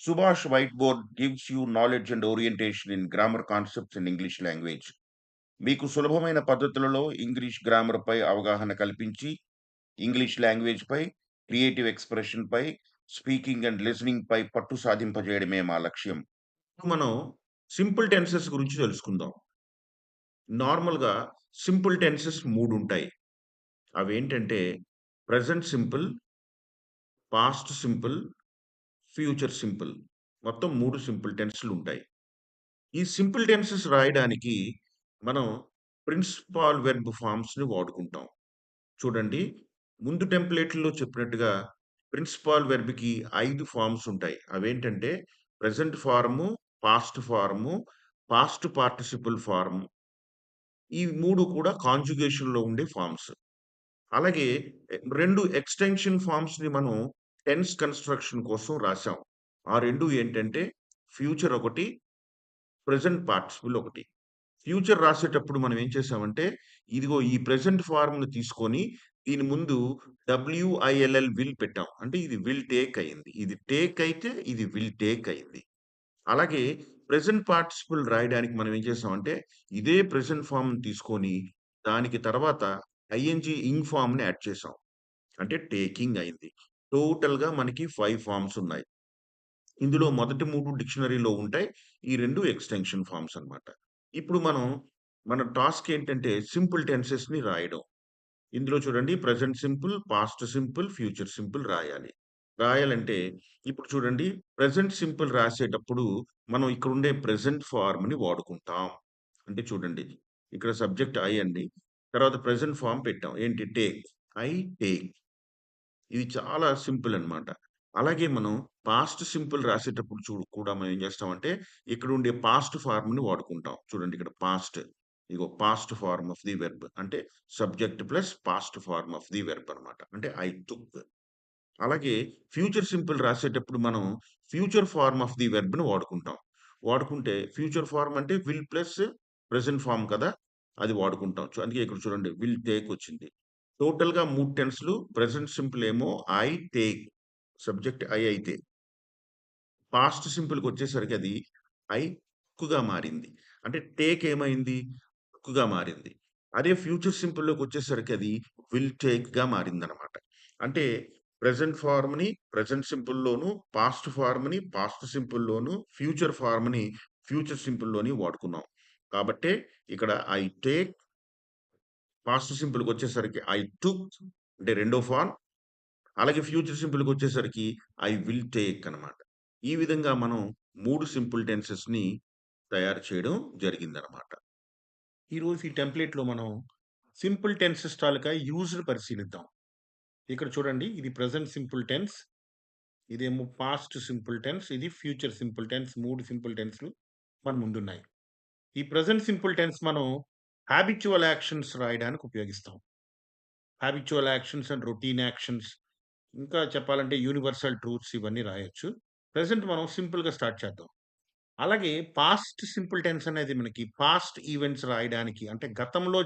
Subhash Whiteboard gives you knowledge and orientation in grammar concepts in English language. మీకు సులభమైన పద్ధతులలో English గ్రామర్‌పై అవగాహన కల్పించి, ఇంగ్లీష్ లాంగ్వేజ్‌పై, క్రియేటివ్ ఎక్స్‌ప్రెషన్‌పై, స్పీకింగ్ అండ్ లిజనింగ్‌పై పట్టు సాధింపజేయడమే మా లక్ష్యం. ఇప్పుడు మనం సింపుల్ టెన్సెస్ గురించి తెలుసుకుందాం. నార్మల్‌గా సింపుల్ టెన్సెస్ 3 ఉంటాయి. అవేంటంటే present simple, past simple, future simple. మొత్తం 3 సింపుల్ టెన్స్‌లుంటాయి. ఈ సింపుల్ టెన్సెస్ రాయడానికి మనం ప్రిన్సిపాల్ వెర్బ్ ఫార్మ్స్‌ని వాడుకుంటాం. చూడండి, ముందు టెంప్లేట్‌లో చెప్పినట్టుగా ప్రిన్సిపాల్ వెర్బ్‌కి 5 ఫార్మ్స్ ఉంటాయి. అవేంటంటే present form, past participle form. ఈ 3 కూడా కాంజుగేషన్‌లో ఉండే ఫార్మ్స్. అలాగే 2 ఎక్స్‌టెన్షన్ ఫార్మ్స్‌ని మనం టెన్స్ కన్‌స్ట్రక్షన్ కోసం రాసాం. ఆ 2 ఏంటంటే ఫ్యూచర్ ఒకటి, ప్రెజెంట్ పార్టిసిపుల్ ఒకటి. ఫ్యూచర్ రాసేటప్పుడు మనం ఏం చేసామంటే, ఇదిగో ఈ ప్రెజెంట్ ఫార్మ్‌ని తీసుకొని దీని ముందు విల్ పెట్టాం. అంటే ఇది విల్ టేక్ అయింది. ఇది టేక్ అయితే ఇది విల్ టేక్ అయింది. అలాగే ప్రెజెంట్ పార్టిసిపుల్ రాయడానికి మనం ఏం చేసామంటే, ఇదే ప్రెజెంట్ ఫార్మ్‌ని తీసుకొని దానికి తర్వాత ఇంగ్ ఫార్మ్‌ని యాడ్ చేసాం. అంటే టేకింగ్ అయింది. టోటల్‌గా మనకి 5 ఫార్మ్స్ ఉన్నాయి. ఇందులో మొదటి 3 డిక్షనరీలో ఉంటాయి. ఈ 2 ఎక్స్‌టెన్షన్ ఫార్మ్స్ అన్నమాట. ఇప్పుడు మన టాస్క్ ఏంటంటే సింపుల్ టెన్సెస్‌ని రాయడం. ఇందులో చూడండి, present simple, past simple, future simple రాయాలి. రాయాలంటే ఇప్పుడు చూడండి, ప్రెజెంట్ సింపుల్ రాసేటప్పుడు మనం ఇక్కడుండే ప్రెజెంట్ ఫార్మ్‌ని వాడుకుంటాం. అంటే చూడండి, ఇక్కడ సబ్జెక్ట్ ఐ అండి. తర్వాత ప్రెజెంట్ ఫార్మ్ పెట్టాం. ఏంటి? టేక్. I take. ఇది చాలా సింపుల్ అన్నమాట. అలాగే మనం పాస్ట్ సింపుల్ రాసేటప్పుడు కూడా మనం ఏం చేస్తామంటే, ఇక్కడ ఉండే పాస్ట్ ఫార్మ్‌ని వాడుకుంటాం. చూడండి, ఇక్కడ పాస్ట్. ఇగో past form of the verb. అంటే subject plus past form of the verb అన్నమాట. అంటే ఐ టుక్. అలాగే ఫ్యూచర్ సింపుల్ రాసేటప్పుడు మనం ఫ్యూచర్ ఫార్మ్ ఆఫ్ ది వెర్బ్‌ని వాడుకుంటాం. వాడుకుంటే ఫ్యూచర్ ఫార్మ్ అంటే విల్ ప్లస్ ప్రెజెంట్ ఫార్మ్ కదా! అది వాడుకుంటాం. అందుకే ఇక్కడ చూడండి, విల్ టేక్ వచ్చింది. టోటల్‌గా 3 టెన్స్‌లు. ప్రెజెంట్ సింపుల్ ఏమో ఐ టేక్. సబ్జెక్ట్ ఐ అయితే, పాస్ట్ సింపుల్‌కొచ్చేసరికి అది ఐ టుక్‌గా మారింది. అంటే టేక్ ఏమైంది? టుక్‌గా మారింది. అదే ఫ్యూచర్ సింపుల్‌లోకొచ్చేసరికి అది విల్ టేక్‌గా మారిందనమాట. అంటే ప్రెజెంట్ ఫార్మ్‌ని ప్రెజెంట్ సింపుల్‌లోను, పాస్ట్ ఫార్మ్‌ని పాస్ట్ సింపుల్‌లోను, ఫ్యూచర్ ఫార్మ్‌ని ఫ్యూచర్ సింపుల్‌లోని వాడుకున్నాం. కాబట్టే ఇక్కడ ఐ టేక్, పాస్ట్ సింపుల్‌కొచ్చేసరికి ఐ టుక్ అంటే రెండో ఫార్మ్. అలాగే ఫ్యూచర్ సింపుల్‌కొచ్చేసరికి ఐ విల్ టేక్ అనమాట. ఈ విధంగా మనం 3 సింపుల్ టెన్సెస్‌ని తయారు చేయడం జరిగిందనమాట. ఈరోజు ఈ టెంప్లేట్‌లో మనం సింపుల్ టెన్సెస్ తాలూకా యూజ్‌ని పరిశీలిద్దాం. ఇక్కడ చూడండి, ఇది ప్రెజెంట్ సింపుల్ టెన్స్, ఇదేమో పాస్ట్ సింపుల్ టెన్స్, ఇది ఫ్యూచర్ సింపుల్ టెన్స్. 3 సింపుల్ టెన్స్‌లు మన ముందున్నాయి. ఈ ప్రెజెంట్ సింపుల్ టెన్స్ మనం హాబిచ్యువల్ యాక్షన్స్ రాయడానికి ఉపయోగిస్తాం. హాబిచ్యువల్ యాక్షన్స్ అండ్ రొటీన్ యాక్షన్స్, ఇంకా చెప్పాలంటే యూనివర్సల్ ట్రూత్స్ ఇవన్నీ రాయొచ్చు. ప్రెజెంట్ మనం సింపుల్‌గా స్టార్ట్ చేద్దాం. అలాగే పాస్ట్ సింపుల్ టెన్స్ అనేది మనకి పాస్ట్ ఈవెంట్స్ రాయడానికి, అంటే గతంలో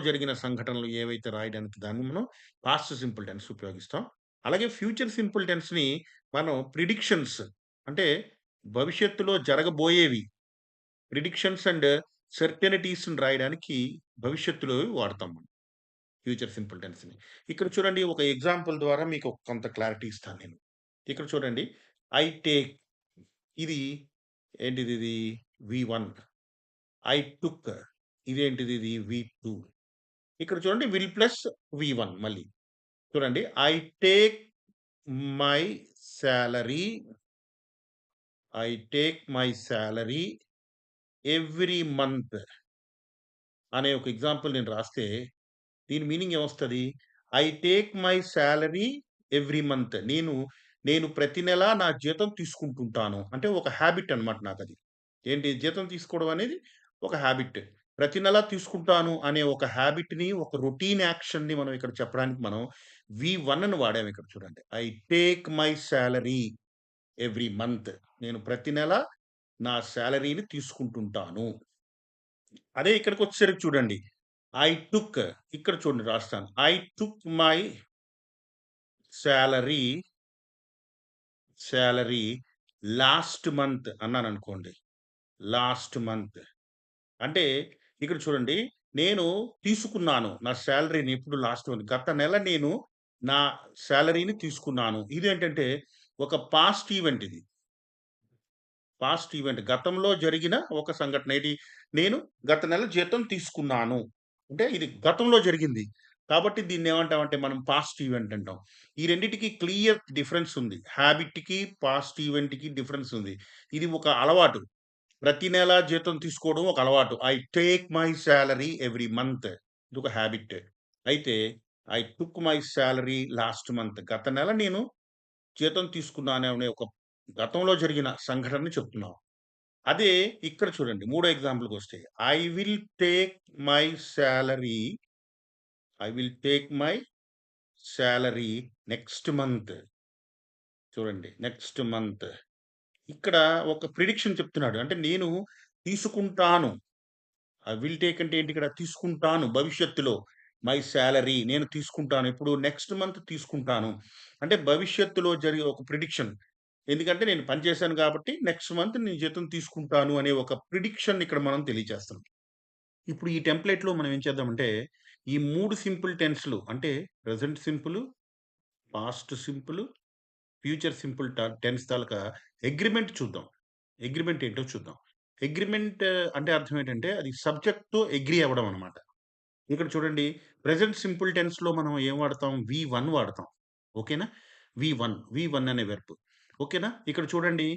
జరిగిన సంఘటనలు ఏవైతే రాయడానికి దాన్ని మనం పాస్ట్ సింపుల్ టెన్స్ ఉపయోగిస్తాం. అలాగే ఫ్యూచర్ సింపుల్ టెన్స్‌ని మనం ప్రిడిక్షన్స్, అంటే భవిష్యత్తులో జరగబోయేవి, ప్రిడిక్షన్స్ అండ్ సర్టెనిటీస్‌ని రాయడానికి భవిష్యత్తులో వాడతాం మనం ఫ్యూచర్ సింపుల్ టెన్స్‌ని. ఇక్కడ చూడండి, ఒక ఎగ్జాంపుల్ ద్వారా మీకు కొంత క్లారిటీ ఇస్తాను నేను. ఇక్కడ చూడండి, ఐ టేక్, ఇది ఏంటిదిది? వి1. I took, ఇదేంటిదిది? వి2. ఇక్కడ చూడండి, విల్ ప్లస్ వి1 మళ్ళీ. చూడండి, I take my salary, I take my salary every month అనే ఒక ఎగ్జాంపుల్ నేను రాస్తే, దీని మీనింగ్ ఏమొస్తది? I take my salary every month. నేను ప్రతి నెల నా జీతం తీసుకుంటుంటాను. అంటే ఒక హాబిట్ అన్నమాట నాకది. ఏంటి? జీతం తీసుకోవడం అనేది ఒక హాబిట్. ప్రతి నెల తీసుకుంటాను అనే ఒక హాబిట్‌ని, ఒక రొటీన్ యాక్షన్‌ని మనం ఇక్కడ చెప్పడానికి మనం వి1ని వాడాము ఇక్కడ చూడండి. I take my salary every month. నేను ప్రతి నెల నా సాలరీని తీసుకుంటుంటాను. అదే ఇక్కడికొచ్చేసరికి చూడండి, ఐ టుక్, ఇక్కడ చూడండి రాస్తాను. I took my salary salary last month అన్నాననుకోండి. లాస్ట్ మంత్ అంటే ఇక్కడ చూడండి. నేను తీసుకున్నాను. నా సాలరీని ఎప్పుడు లాస్ట్ మంత్ గత నెల నేను నా సాలరీని తీసుకున్నాను. ఇదేంటంటే ఒక పాస్ట్ ఈవెంట్ ఇది. పాస్ట్ ఈవెంట్ గతంలో జరిగిన ఒక సంఘటన. నేను గత నెల జీతం తీసుకున్నాను. అంటే ఇది గతంలో జరిగింది. కాబట్టి దీన్నేమంటామంటే మనం పాస్ట్ ఈవెంట్ అంటాం. ఈ రెండిటికి క్లియర్ డిఫరెన్స్ ఉంది. హాబిట్‌కి, పాస్ట్ ఈవెంట్‌కి డిఫరెన్స్ ఉంది. ఇది ఒక అలవాటు. ప్రతి నెల జీతం తీసుకోవడం ఒక అలవాటు. I take my salary every month. ఇదొక హాబిట్. అయితే I took my salary last month. గత నెల నేను జీతం తీసుకున్నాను అనే ఒక గతంలో జరిగిన సంఘటనని చెప్తున్నాం. అదే ఇక్కడ చూడండి మూడో ఎగ్జాంపుల్‌కొస్తే I will take my salary I will take my salary next month. చూడండి నెక్స్ట్ మంత్. ఇక్కడ ఒక ప్రిడిక్షన్ చెప్తున్నాడు. అంటే నేను తీసుకుంటాను. ఐ విల్ టేక్ అంటే ఏంటి ఇక్కడ తీసుకుంటాను భవిష్యత్తులో. మై సాలరీ నేను తీసుకుంటాను. ఇప్పుడు నెక్స్ట్ మంత్ తీసుకుంటాను. అంటే భవిష్యత్తులో జరిగే ఒక ప్రిడిక్షన్. ఎందుకంటే నేను పని చేశాను కాబట్టి నెక్స్ట్ మంత్ నేను జీతం తీసుకుంటాను అనే ఒక ప్రిడిక్షన్ ఇక్కడ మనం తెలియజేస్తున్నాం. ఇప్పుడు ఈ టెంప్లేట్‌లో మనం ఏం చేద్దామంటే, ఈ 3 సింపుల్ టెన్స్‌లు అంటే present simple, past simple, future simple tense తాలూకా అగ్రీమెంట్ చూద్దాం. అగ్రీమెంట్ ఏంటో చూద్దాం. అగ్రీమెంట్ అంటే అర్థం ఏంటంటే అది సబ్జెక్ట్‌తో అగ్రీ అవ్వడం అన్నమాట. ఇక్కడ చూడండి ప్రెజెంట్ సింపుల్ టెన్స్‌లో మనం ఏం వాడతాం? వి1 వాడతాం. ఓకేనా? వి1 అనే వెర్బ్. ఓకేనా? ఇక్కడ చూడండి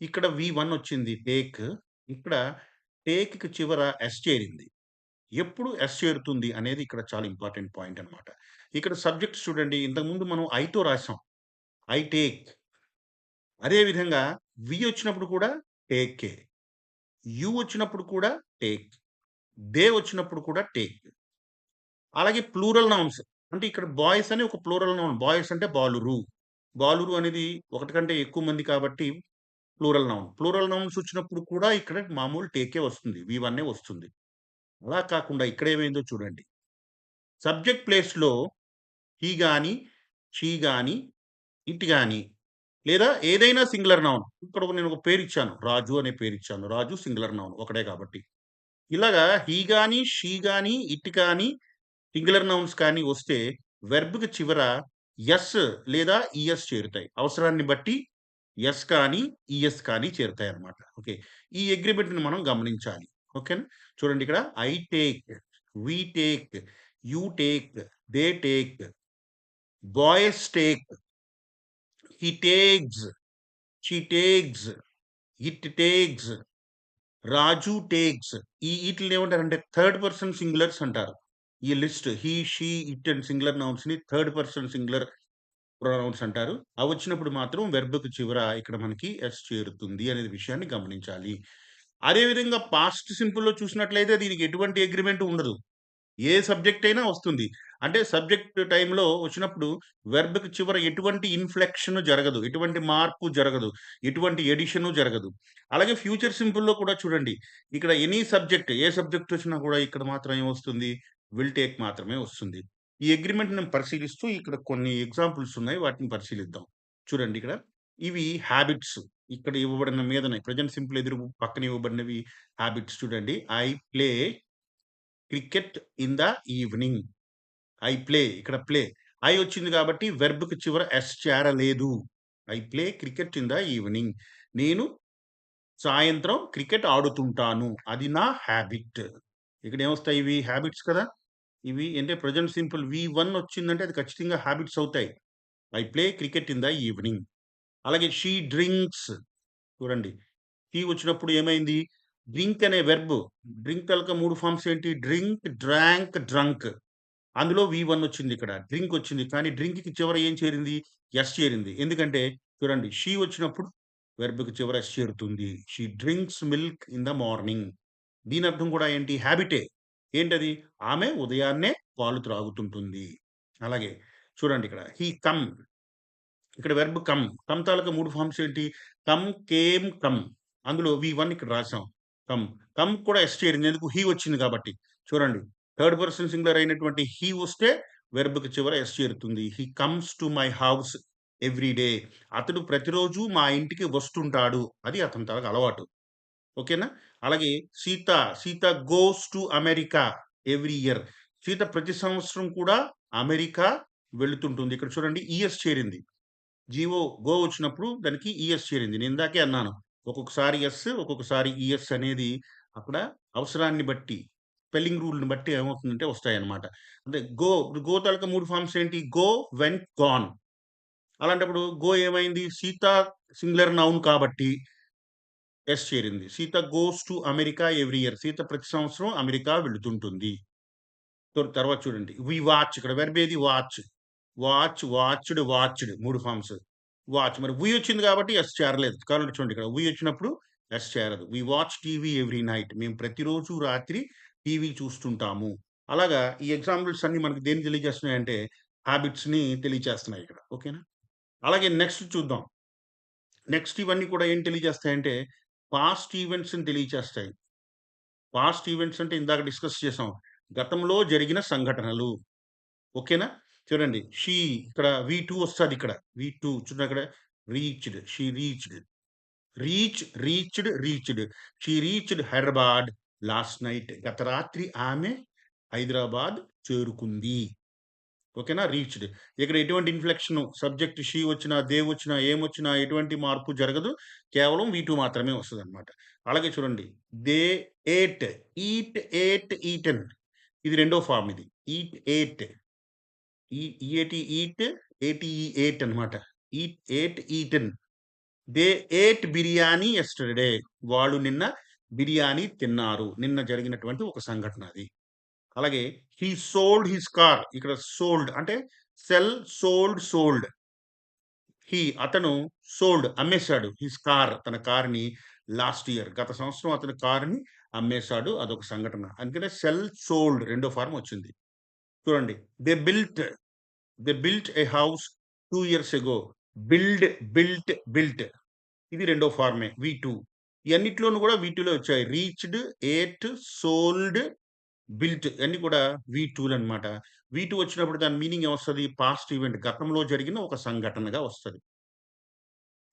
ఇక్కడ వి1 వచ్చింది టేక్. ఇక్కడ టేక్‌కి చివర ఎస్ చేరింది. ఎప్పుడు ఎస్ చేరుతుంది అనేది ఇక్కడ చాలా ఇంపార్టెంట్ పాయింట్ అన్నమాట. ఇక్కడ సబ్జెక్ట్స్ చూడండి ఇంతకుముందు మనం ఐతో రాసాం. I take. అదే విధంగా వి వచ్చినప్పుడు కూడా టేకే. యు వచ్చినప్పుడు కూడా టేక్. దే వచ్చినప్పుడు కూడా టేక్. అలాగే ప్లూరల్ నౌన్స్. అంటే ఇక్కడ బాయ్స్ అని ఒక ప్లూరల్ నౌన్. బాయ్స్ అంటే బాలురు. బాలురు అనేది ఒకటి కంటే ఎక్కువ మంది కాబట్టి ప్లూరల్ నౌన్. ప్లూరల్ నౌన్స్ వచ్చినప్పుడు కూడా ఇక్కడ మామూలు టేకే వస్తుంది. వి1 వస్తుంది. అలా కాకుండా ఇక్కడ ఏమైందో చూడండి. సబ్జెక్ట్ ప్లేస్‌లో హి గాని, షీ గాని, ఇట్ గాని లేదా ఏదైనా సింగులర్ నౌన్. ఇక్కడ నేను ఒక పేరిచ్చాను. రాజు అనే పేరిచ్చాను. రాజు సింగులర్ నౌన్ ఒకడే కాబట్టి. ఇలాగా హి గాని, షీ గాని, ఇట్ గాని సింగులర్ నౌన్స్ కానీ వస్తే వెర్బ్‌కి చివర ఎస్ లేదా ఈఎస్ చేరుతాయి. అవసరాన్ని బట్టి ఎస్ కానీ, ఈఎస్ కానీ చేరుతాయన్నమాట. ఓకే. ఈ అగ్రీమెంట్‌ని మనం గమనించాలి. ఓకేనా? చూడండి ఇక్కడ I take, we take, you take, they take, boys take, he takes, she takes, it takes, Raju takes. ఈటిల్ని ఏమంటారంటే థర్డ్ పర్సన్ సింగులర్స్ అంటారు. ఈ list he, she, it and singular నౌన్స్‌ని థర్డ్ పర్సన్ సింగులర్ ప్రొనౌన్స్ అంటారు. అవొచ్చినప్పుడు మాత్రం వెర్బ్‌కి చివర ఇక్కడ మనకి ఎస్ చేరుతుంది అనే విషయాన్ని గమనించాలి. అదే విధంగా పాస్ట్ సింపుల్‌లో చూసినట్లయితే దీనికి ఎటువంటి అగ్రీమెంట్ ఉండదు. ఏ సబ్జెక్ట్ అయినా వస్తుంది. అంటే సబ్జెక్ట్ టైమ్‌లో వచ్చినప్పుడు వెర్బ్‌కి చివర ఎటువంటి ఇన్‌ఫ్లెక్షన్ జరగదు. ఎటువంటి మార్పు జరగదు. ఎటువంటి ఎడిషను జరగదు. అలాగే ఫ్యూచర్ సింపుల్‌లో కూడా చూడండి. ఇక్కడ ఎనీ సబ్జెక్ట్ ఏ సబ్జెక్ట్ వచ్చినా కూడా ఇక్కడ మాత్రం ఏమొస్తుంది? విల్ టేక్ మాత్రమే వస్తుంది. ఈ అగ్రీమెంట్‌ని పరిశీలిస్తూ ఇక్కడ కొన్ని ఎగ్జాంపుల్స్ ఉన్నాయి. వాటిని పరిశీలిద్దాం. చూడండి ఇక్కడ. ఇవి హాబిట్స్. ఇక్కడ ఇవ్వబడిన మీదనే ప్రెజెంట్ సింపుల్ ఎదురు పక్కన ఇవ్వబడినవి హాబిట్స్ చూడండి. I play cricket in the evening. I play ఇక్కడ ప్లే. ఐ వచ్చింది కాబట్టి వెర్బ్‌కి చివర ఎస్ చేరలేదు. I play cricket in the evening. నేను సాయంత్రం క్రికెట్ ఆడుతుంటాను. అది నా హాబిట్. ఇక్కడ ఏమొస్తాయి ఇవి హాబిట్స్ కదా! ఇవి అంటే ప్రెజెంట్ సింపుల్ వి1 వచ్చిందంటే అది ఖచ్చితంగా హాబిట్స్ అవుతాయి. I play cricket in the evening. అలాగే షీ డ్రింక్స్ చూడండి. షీ వచ్చినప్పుడు ఏమైంది? డ్రింక్ అనే వెర్బ్. డ్రింక్ తాలూకా 3 ఫార్మ్స్ ఏంటి? Drink, drank, drunk. అందులో వి1 వచ్చిందిక్కడ. డ్రింక్ వచ్చింది. కానీ డ్రింక్‌కి చివర ఏం చేరింది? ఎస్ చేరింది. ఎందుకంటే చూడండి షీ వచ్చినప్పుడు వెర్బ్‌కి చివర ఎస్ చేరుతుంది. She drinks milk in the morning. దీనర్థం కూడా ఏంటి? హాబిటే. ఏంటది? ఆమె ఉదయాన్నే పాలు త్రాగుతుంటుంది. అలాగే చూడండి ఇక్కడ హి కమ్. ఇక్కడ వెర్బ్ కమ్. కమ్ తాలూకా 3 ఫార్మ్స్ ఏంటి? Come, came, come. అందులో వి1 ఇక్కడ రాసాం. కమ్. కమ్ కూడా ఎస్ చేరింది. ఎందుకు? హి వచ్చింది కాబట్టి. చూడండి. థర్డ్ పర్సన్ సింగులర్ అయినటువంటి హి వస్తే వెర్బ్‌కి చివర ఎస్ చేరుతుంది. హి comes to my house. Every day. అతడు ప్రతిరోజు మా ఇంటికి వస్తుంటాడు. అది అతని అలవాటు. ఓకేనా? అలాగే Sita, Sita goes to America every year. Sita ప్రతి సంవత్సరం కూడా అమెరికా వెళుతుంటుంది. ఇక్కడ చూడండి ఈఎస్ చేరింది. గో వచ్చినప్పుడు దానికి ఈఎస్ చేరింది. నేను ఇందాకే అన్నాను. ఒక్కొక్కసారి ఎస్, ఒక్కొక్కసారి ఈఎస్ అనేది అక్కడ అవసరాన్ని బట్టి, స్పెల్లింగ్ రూల్‌ని బట్టి ఏమవుతుందంటే వస్తాయన్నమాట. అంటే గో తాలూకా 3 ఫార్మ్స్ ఏంటి? Go, went, gone. అలాంటప్పుడు గో ఏమైంది? సీత సింగులర్ నౌన్ కాబట్టి ఎస్ చేరింది. Sita goes to America every year. Sita ప్రతి సంవత్సరం అమెరికా వెళుతుంటుంది. తర్వాత చూడండి. వి వాచ్, ఇక్కడ వెర్బ్ ఏది? Watch. Watched, watched 3 forms. Watch మరి వి వచ్చింది కాబట్టి ఎస్ చేరలేదు. కావాలంటే చూడండి, ఇక్కడ వి వచ్చినప్పుడు ఎస్ చేరదు. We watch TV every night. మేము ప్రతిరోజు రాత్రి టీవీ చూస్తుంటాము. అలాగా ఈ ఎగ్జాంపుల్స్ అన్నీ మనకు దేన్ని తెలియజేస్తున్నాయంటే హాబిట్స్‌ని తెలియచేస్తున్నాయి ఇక్కడ. ఓకేనా? అలాగే నెక్స్ట్ చూద్దాం. నెక్స్ట్ ఇవన్నీ కూడా ఏం తెలియజేస్తాయంటే పాస్ట్ ఈవెంట్స్‌ని తెలియచేస్తాయి. పాస్ట్ ఈవెంట్స్ అంటే ఇందాక డిస్కస్ చేసాం. గతంలో జరిగిన సంఘటనలు. ఓకేనా? చూడండి. ఇక్కడ వి2 వస్తదిక్కడ. వి2 చూడండి అక్కడ reached. She reached. Reached. She reached Hyderabad last night. గత రాత్రి ఆమె హైదరాబాద్ చేరుకుంది. ఓకేనా? రీచ్డ్. ఇక్కడ ఎటువంటి ఇన్‌ఫ్లెక్షను సబ్జెక్ట్ షీ వచ్చినా, దే వచ్చినా, ఏమొచ్చినా ఎటువంటి మార్పు జరగదు. కేవలం వి2 మాత్రమే వస్తదనమాట. అలాగే చూడండి. They ate. ఈటెన్. ఇది రెండో ఫార్మ్ ఇది. Ate. E A T eat, A T E ate అనమాట. Eaten. They ate biryani yesterday. వాళ్ళు నిన్న బిర్యానీ తిన్నారు. నిన్న జరిగినటువంటి ఒక సంఘటన అది. అలాగే హి సోల్డ్ హిస్ కార్. ఇక్కడ సోల్డ్ అంటే సోల్డ్. అతను సోల్డ్ అమ్మేశాడు. హిస్ కార్ తన కార్‌ని లాస్ట్ ఇయర్ గత సంవత్సరం అతని కార్‌ని అమ్మేశాడు. అదొక సంఘటన. అందుకనే సోల్డ్ రెండో ఫార్మ్ వచ్చింది. చూడండి. They built a house 2 years ago. Built. ఇది రెండో ఫార్మే వి2. ఇయన్నిట్లోనూ కూడా వి2లే వచ్చాయి. రీచ్డ్, ఏట్, సోల్డ్, బిల్ట్ అన్నీ కూడా వి2లనమాట. వి2 వచ్చినప్పుడు దాని మీనింగ్ ఏమొస్తది? పాస్ట్ ఈవెంట్ గతంలో జరిగిన ఒక సంఘటనగా వస్తది.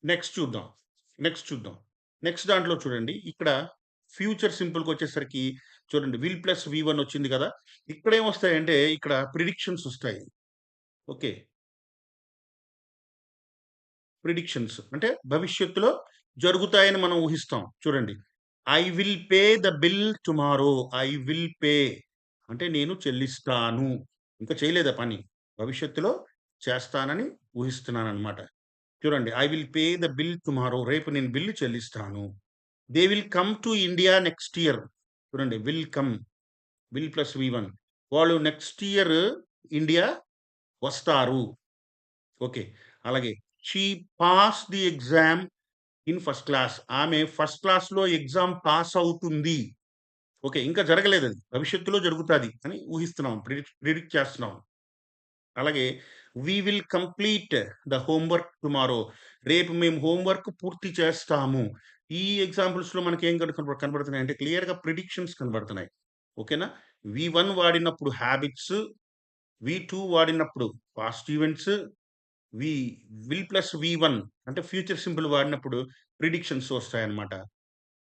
నెక్స్ట్ చూద్దాం. నెక్స్ట్ దాంట్లో చూడండి. ఇక్కడ ఫ్యూచర్ సింపుల్‌కొచ్చేసరికి చూడండి. విల్ ప్లస్ వి1 వచ్చింది కదా! ఇక్కడేమొస్తాయంటే ఇక్కడ ప్రిడిక్షన్స్ వస్తాయి. ఓకే. ప్రిడిక్షన్స్ అంటే భవిష్యత్తులో జరుగుతాయని మనం ఊహిస్తాం. చూడండి. I will pay the bill tomorrow. I will pay అంటే నేను చెల్లిస్తాను. ఇంకా చేయలేదు ఆ పని. భవిష్యత్తులో చేస్తానని ఊహిస్తున్నాననమాట. చూడండి. I will pay the bill tomorrow. రేపు నేను బిల్లు చెల్లిస్తాను. They will come to India next year. చూడండి. విల్ ప్లస్ వి1. వాళ్ళు నెక్స్ట్ ఇయర్ ఇండియా వస్తారు. ఓకే. అలాగే she pass the exam in first class. ఆమె ఫస్ట్ క్లాస్‌లో ఎగ్జామ్ పాస్ అవుతుంది. ఓకే. ఇంకా జరగలేదది. భవిష్యత్తులో జరుగుతాది అని ఊహిస్తున్నాం. ప్రిడిక్ట్ చేస్తున్నాం. అలాగే we will complete the homework tomorrow. రేపు మేము హోంవర్క్ పూర్తి చేస్తాము. ఈ ఎగ్జాంపుల్స్‌లో మనకేం కనబడుతున్నాయంటే క్లియర్‌గా ప్రిడిక్షన్స్ కనబడుతున్నాయి. ఓకేనా? వి1 వాడినప్పుడు హాబిట్స్, వి2 వాడినప్పుడు past events, V will plus వి1 అంటే ఫ్యూచర్ సింబల్ వాడినప్పుడు ప్రిడిక్షన్స్ వస్తాయన్నమాట.